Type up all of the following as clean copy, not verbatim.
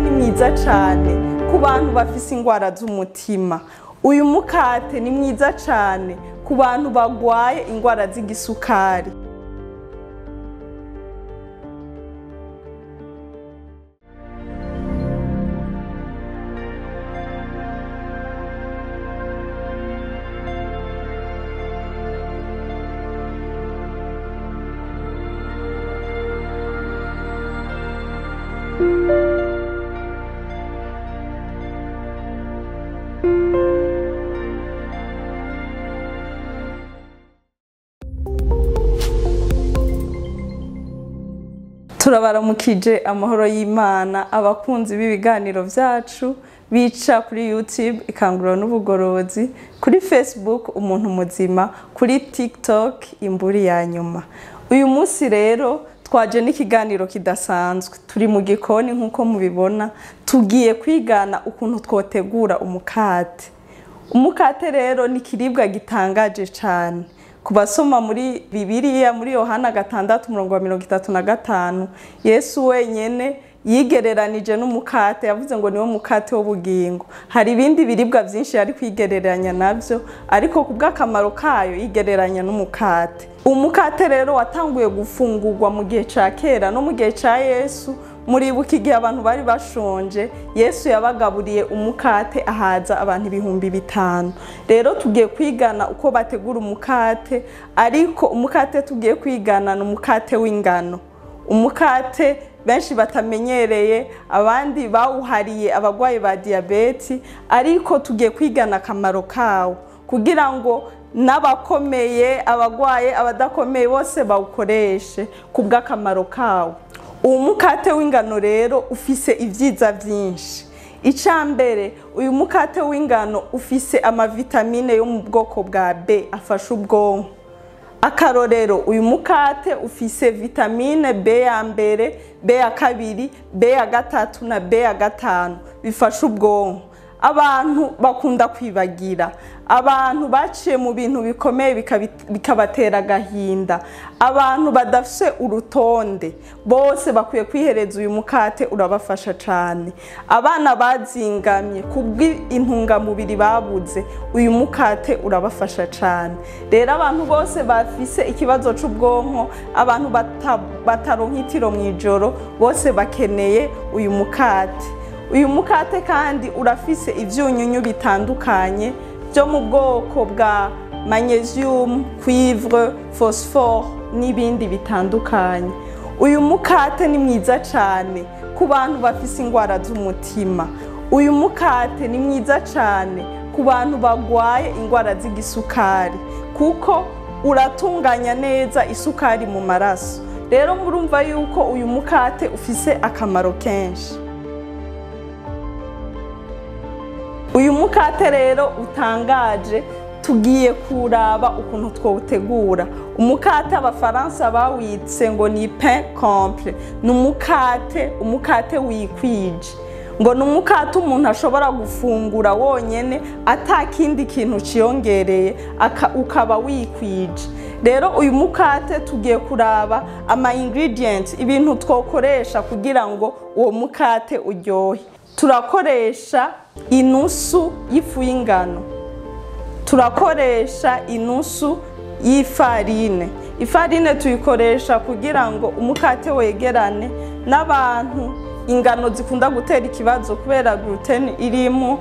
Ni mwiza cyane ku bantu bafise ingwara z'umutima. Uyu mukate ni mwiza cyane ku bantu bagwaye ingwara z'igisukari. Turabaramukije amahoro y'Imana abakunzi b'ibiganiro vyacu bica kuri YouTube ikanguriro n'ubugorozi, kuri Facebook umuntu muzima, kuri TikTok imburi ya nyuma. Uyu munsi rero twaje n'ikiganiro kidasanzwe, turi mu gikoni nkuko mubibona, tugiye kwigana ukuntu twotegura umukate. Umukate rero ni kiribwa gitangaje cyane. Kubasoma muri Bibiliya muri Yohana 6:35 Yesu wenyene yigereranije n'umukate, yavuze ngo niwo mukate w'ubugingo. Hari ibindi biribwa byinshi yari kwigereranya navyo, ariko kubw'akamaro kayo yigereranya n'umukate. Umukate rero watanguye gufungurwa mu gihe ca kera no mu gihe ca Yesu. Muribuka igihe abantu bari bashonje, Yesu yabagaburiye umukate ahaza abantu 5,000. Rero tugiye kwigana uko bategura umukate, ariko umukate tugiye kwigana n'umukate w'ingano. Umukate benshi batamenyereye, abandi bawuhariye abagwayi ba diabete, ariko tugiye kwigana akamaro kawo kugira ngo n'abakomeye, abagwaye, abadakomeye bose bawukoreshe kubw'akamaro kawo. Uyu mukate w'ingano rero ufise ivyiza vyinshi. Icambere, uyu mukate w'ingano ufise amavitamine yo mu bwoko bwa B afasha ubwonko. Akarorero, uyu mukate ufise vitamine B ya mbere, B ya kabiri, B ya gatatu na B ya gatanu bifasha ubwonko. Abantu bakunda kwibagira, abantu baciye mu bintu bikomeye bikabatera agahinda, abantu badafise urutonde, bose bakwiye kwihereza uyu mukate, urabafasha cyane. Abana bazingamye kubw'intungamubiri babuze, uyu mukate urabafasha cyane. Rero abantu bose bafise ikibazo c'ubwonko, abantu bataronka itiro mw'ijoro, bose bakeneye uyu mukate. Uyu mukate kandi urafise ivyunyunyu bitandukanye byo mu bwoko bwa magnesium, cuivre, phosphore n'ibindi bitandukanye. Uyu mukate ni mwiza cyane ku bantu bafise ingwara z'umutima. Uyu mukate ni mwiza cyane ku bantu bagwaye ingwara z'igisukari, kuko uratunganya neza isukari mu maraso. Rero murumva yuko uyu mukate ufise akamaro kenshi. Uyu mukate rero utangaje, tugiye kuraba ukuntu twawutegura. Umukate abafaransa bawitse ngo ni pain complet, umukate wikwije. Ngo numukate umuntu ashobora gufungura wonyene atakindi kintu ciyongereye, ukaba wikwije. Rero uyu mukate tugiye kuraba ama ingredients, ibintu twokoresha kugira ngo uwo mukate uryohe. Turakoresha inusu y'ifu y'ingano, turakoresha inusu y'ifarine. Ifarine tuyikoresha kugira ngo umukate wegerane. N'abantu ingano zikunda gutera ikibazo kubera gluten irimo,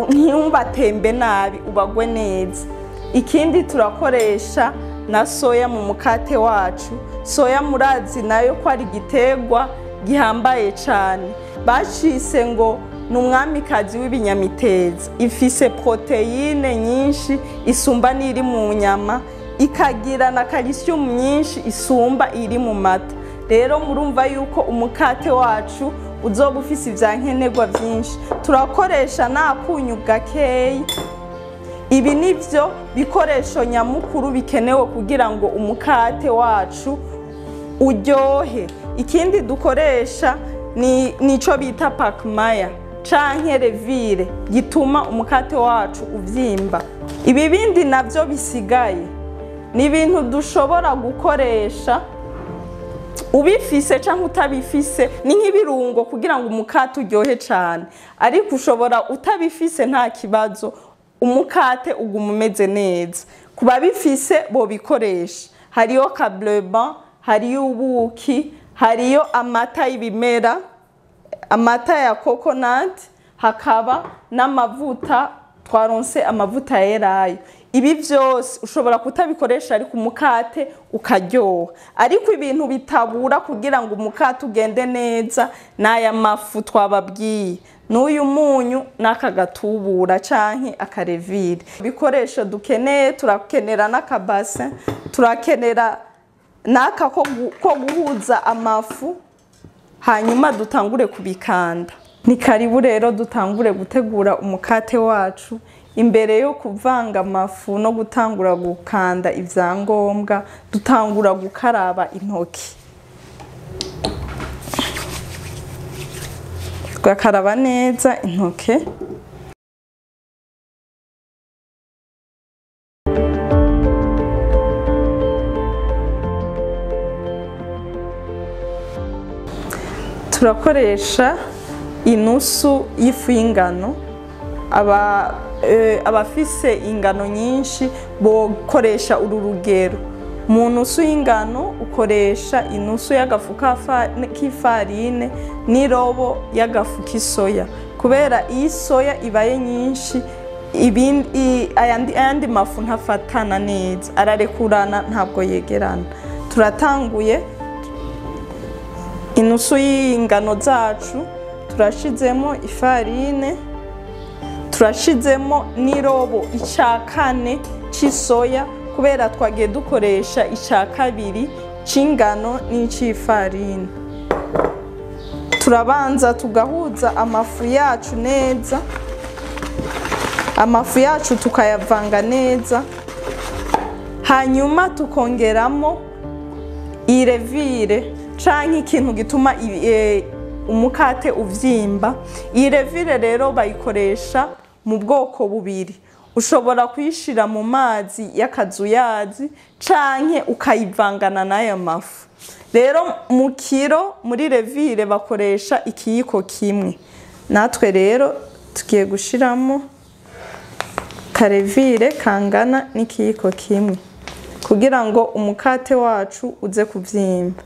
ntiyumbatembe nabi, ubagwe neza. Ikindi turakoresha na soya mu mukate wacu. Soya murazi nayo ko ari igiterwa gihambaye cyane, bacise ngo n'umwamikazi w'ibinyamitezi. Ifise proteine nyinshi isumba n'iri mu nyama, ikagira na calcium nyinshi isumba iri mu mata. Rero murumva yuko umukate wacu uzoba ufise ivyankenerwa vyinshi. Turakoresha n'akunyu gakeyi. Ibi nivyo bikoresho nyamukuru bikenewe kugira ngo umukate wacu uryohe. Ikindi dukoresha nico bita pakmaya canke levire, gituma umukate wacu uvyimba. Ibi bindi navyo bisigaye ni ibintu dushobora gukoresha ubifise canke utabifise ni nk'ibirungo kugira ngo umukate uryohe cane, ariko ushobora utabifise nta kibazo umukate uguma umeze neza. Kuba bifise bo bikoresha, hariyo ka bleu band, hariyo ubuki, hariyo amata y'ibimera, amata ya coconut, hakaba n'amavuta twaronse amavuta yerayo. Ibi vyose ushobora kutabikoresha ariko umukate ukaryoha, ariko ibintu bitabura kugira ngo umukate ugende neza n'aya mafu twababwiye, n'uyu munyu n'aka gatubura canke akarevire. Bikoresho dukeneye, turakenera n'akabase, turakenera n'aka ko guhuza amafu, hanyuma dutangure kubikanda. Ni karibu rero dutangure gutegura umukate wacu. Imbere yo kuvanga amafu no gutangura gukanda ivyangombwa, dutangura gukaraba intoki. Tugakaraba neza intoke. Turakoresha inusu y'ifu y'ingano. Abafise ingano nyinshi bokoresha uru rugero. Mu nusu y'ingano ukoresha inusu y'agafu k'ifarine n'irobo y'agafu k'isoya, kubera iyi soya ibaye nyinshi ayandi mafu ntafatana neza, ararekurana ntabwo yegerana. Turatanguye inusu y'ingano zacu, turashizemo ifarine, turashizemo n'irobo icakane c'isoya, kubera twagiye dukoresha icakabiri c'ingano n'icifarine. Turabanza tugahuza amafu yacu neza, amafu yacu tukayavanga neza, hanyuma tukongeramo irevire canke ikintu gituma umukate uvyimba. Irevire rero bayikoresha mu bwoko bubiri, ushobora kuyishira mu mazi y'akazuyazi canke ukayivangana n'aya mafu. Rero mu kiro muri revire bakoresha ikiyiko kimwe, natwe rero tugiye gushiramo karevire kangana n'ikiyiko kimwe kugira ngo umukate wacu uze kuvyimba.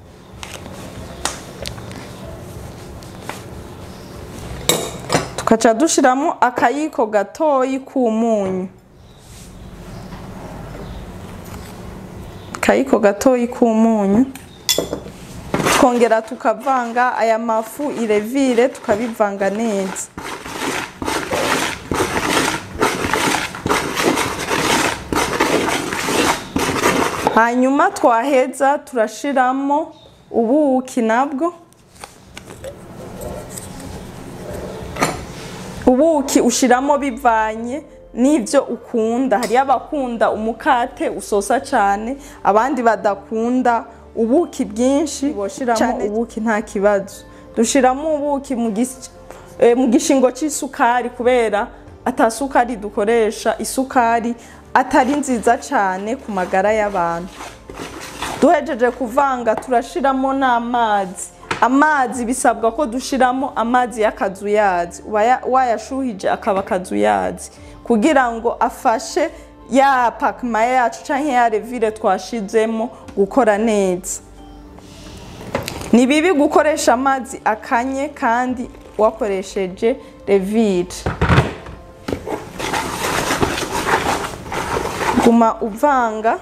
Tukaca dushiramo akayiko gatoyi k'umunyu, akayiko gatoyi k'umunyu, tukongera tukavanga aya mafu irevire tukabivanga neza. Hanyuma twaheza turashiramo ubuki nabwo. Ubuki ushiramo bivanye n'ivyo ukunda. Hari abakunda umukate usosa cane, abandi badakunda ubuki bwinshi, boshiramo ubuki nta kibazo. Dushiramo ubuki mu gishingo c'isukari, kubera atasukari dukoresha, isukari atari nziza cane ku magara y'abantu. Duhejeje kuvanga turashiramo n'amazi. Amazi bisabwa ko dushiramo amazi y'akazuyazi, wayashuhije akaba akazuyazi, kugira ngo afashe ya pakma yacu canke ya revire twashizemo gukora neza. Ni bibi gukoresha amazi akanye kandi wakoresheje revire. Guma uvanga.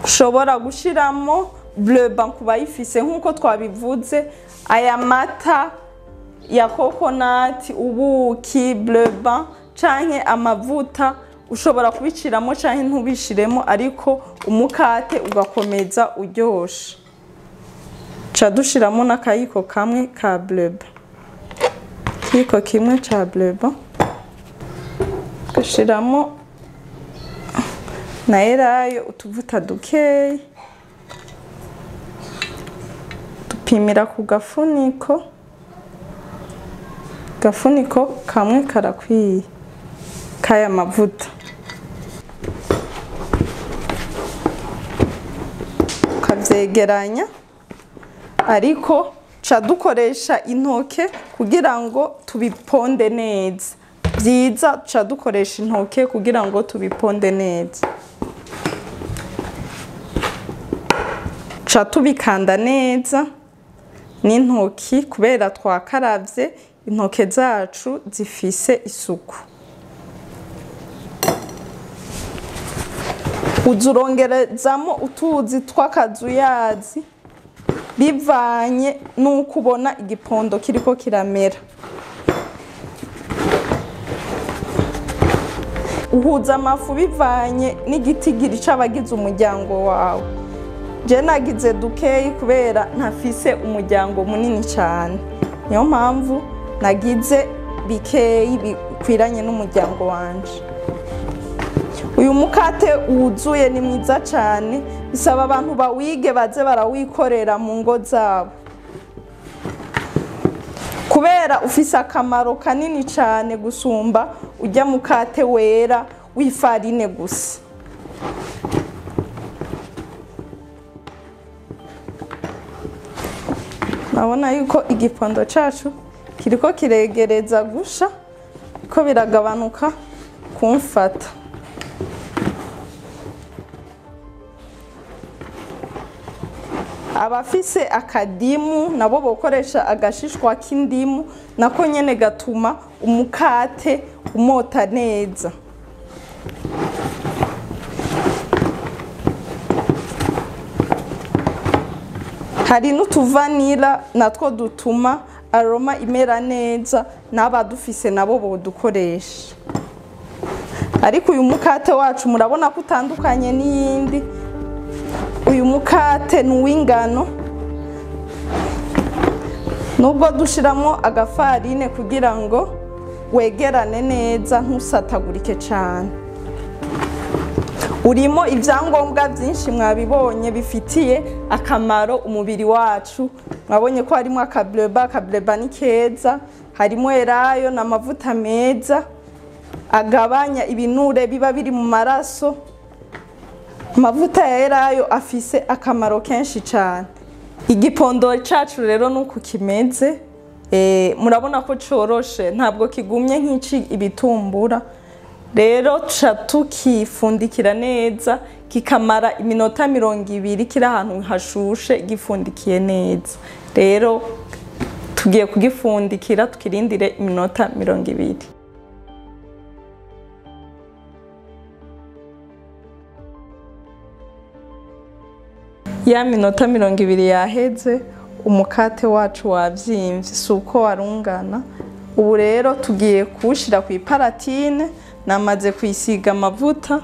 Ushobora gushiramo bleu band kubayifise nkuko twabivuze, aya mata ya coconut, ubuki, bleu band canke amavuta ushobora kubiciramo canke ntubishiremo, ariko umukate ugakomeza uryoshe. Ca dushiramo n'akayiko kamwe ka bleu band, kiko kimwe ca bleu band, gashiramo na elayo utuvuta dukeyi, dupimira ku gafuniko. Gafuniko kamwe karakwiye kaya mavuta. kuvyegeranya ariko ca dukoresha intoke kugira ngo tubiponde neza. Vyiza ca dukoresha intoke kugira ngo tubiponde neza. Ca tubikanda neza n'intoki kubera twakaravye intoke zacu zifise isuku. Uzurongerezamo utuzi tw'akazuyazi bivanye nuko ubona igipondo kiriko kiramera. Uhuza amafu bivanye n'igitigiri c'abagize umuryango wawe. Je nagize dukeyi kubera ntafise umuryango munini cyane, niyo mpamvu nagize bikeyi bikwiranye n'umuryango wanje. Uyu mukate wuzuye ni mwiza cyane, bisaba abantu bawige baze barawikorera mu ngo zabo kubera ufise akamaro kanini cyane gusumba ujya mukate wera w'ifarine gusa. Nabona yuko igipondo cacu kiriko kiregereza gusha, ko biragabanuka kumfata. Abafise akadimu nabo bokoresha agashishwa k'indimu, nako nyene gatuma umukate umota neza. Hari n'utuvanira natwo dutuma aroma imera neza, n'abadufise nabo bodukoresha. Ariko uyu mukate wacu murabona ko utandukanye n'iyindi. Uyu mukate ni uw'ingano, nubwo dushiramo agafarine kugira ngo wegerane neza ntusatagurike cyane. Urimo ivyangombwa byinshi mwabibonye bifitiye akamaro umubiri wacu. Mwabonye ko harimo akableba ni keza, harimo erayo n'amavuta meza agabanya ibinure biba biri mu maraso. Amavuta ya erayo afise akamaro kenshi cyane. Igipondo cacu rero nuko kimeze, murabona ko coroshe, ntabwo kigumye nk'ici ibitumbura. Rero ca tukifundikira neza kikamara iminota 20 kiri ahantu hashushe gifundikiye neza. Rero tugiye kugifundikira tukirindire iminota 20. Ya minota 20 yaheze, umukate wacu wavyimvye, suko warungana. Ubu rero tugiye kuwushira ku iparatine, namaze kwisiga amavuta,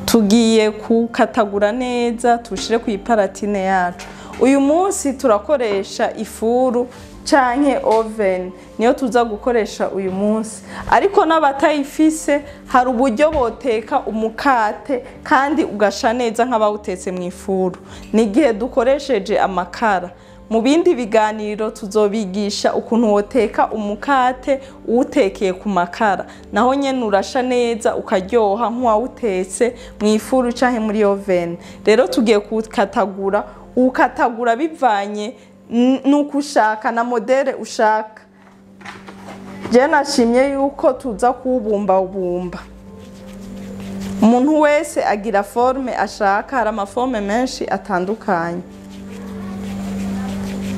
tugiye kukatagura neza tushire ku iparatine yacu. Uyu munsi turakoresha ifuru canke oven, niyo tuza gukoresha uyu munsi. Ariko n'abatayifise hari uburyo boteka umukate kandi ugasha neza nk'abawutetse mu ifuru. Ni igihe dukoresheje amakara. Mu bindi biganiro tuzobigisha ukuntu woteka umukate uwutekeye ku makara, naho nyene urasha neza ukaryoha nk'uwawutetse mu ifuru canke muri oven. Rero tugiye kukatagura, ukatagura bivanye nuko ushaka na modele ushaka. Je nashimye yuko tuza kuwubumba. Umuntu wese agira forme ashaka, hari amaforme menshi atandukanye.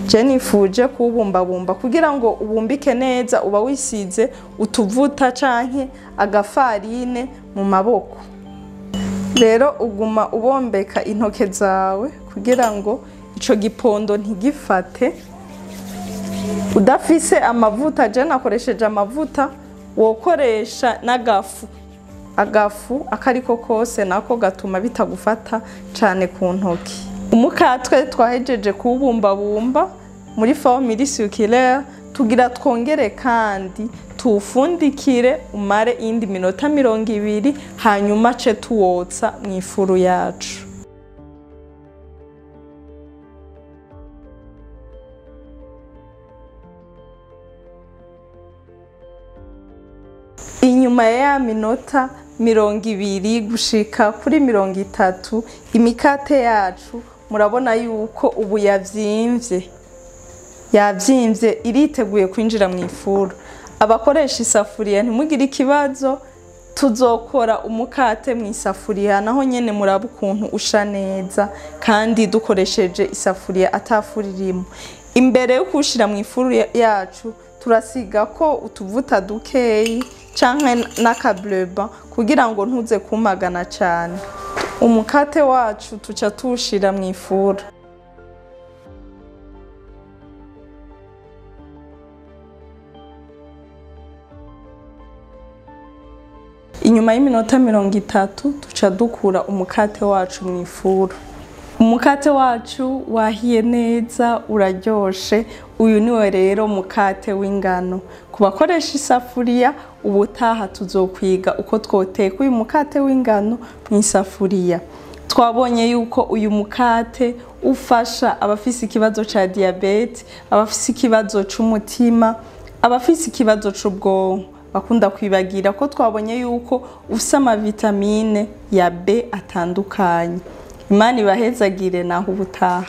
Je nifuje kuwubumba kugira ngo ubumbike neza, uba wisize utuvuta canke agafarine mu maboko. Rero uguma ubombeka intoke zawe kugira ngo ico gipondo ntigifate. Udafise amavuta, je nakoresheje amavuta, wokoresha n'agafu. Agafu akariko kose nako gatuma bitagufata cane ku ntoki. Umukatwe twahejeje kuwubumba muri forme circulaire, tugira twongere kandi tuwufundikire umare indi minota 20, hanyuma ce tuwotsa mu ifuru yacu. Inyuma ya minota 20 gushika kuri 30, imikate yacu murabona yuko ubu yavyimvye iriteguye kwinjira mu ifuru. Abakoresha isafuriya ntimugire ikibazo, tuzokora umukate mu isafuriya naho nyene muraba ukuntu usha neza kandi dukoresheje isafuriya atafuri irimo. Imbere yo kushira mu ifuru yacu turasiga ko utuvuta dukeyi canke n'akableba kugira ngo ntuze kumagana cyane. Umukate wacu tuca tushira mu ifuru. Inyuma y'iminota 30 tuca dukura umukate wacu mu ifuru. Umukate wacu wahiye neza uraryoshe. Uyu niwe rero mukate w'ingano. Kubakoresha isafuriya ubutaha tuzokwiga uko twoteka uyu mukate w'ingano mu isafuriya. Twabonye yuko uyu mukate ufasha abafise ikibazo ca diabete, abafise ikibazo c'umutima, abafise ikibazo c'ubwonko. Bakunda kwibagira ko twabonye yuko ufise amavitamine ya B atandukanye. Imana ibahezagire naho ubutaha.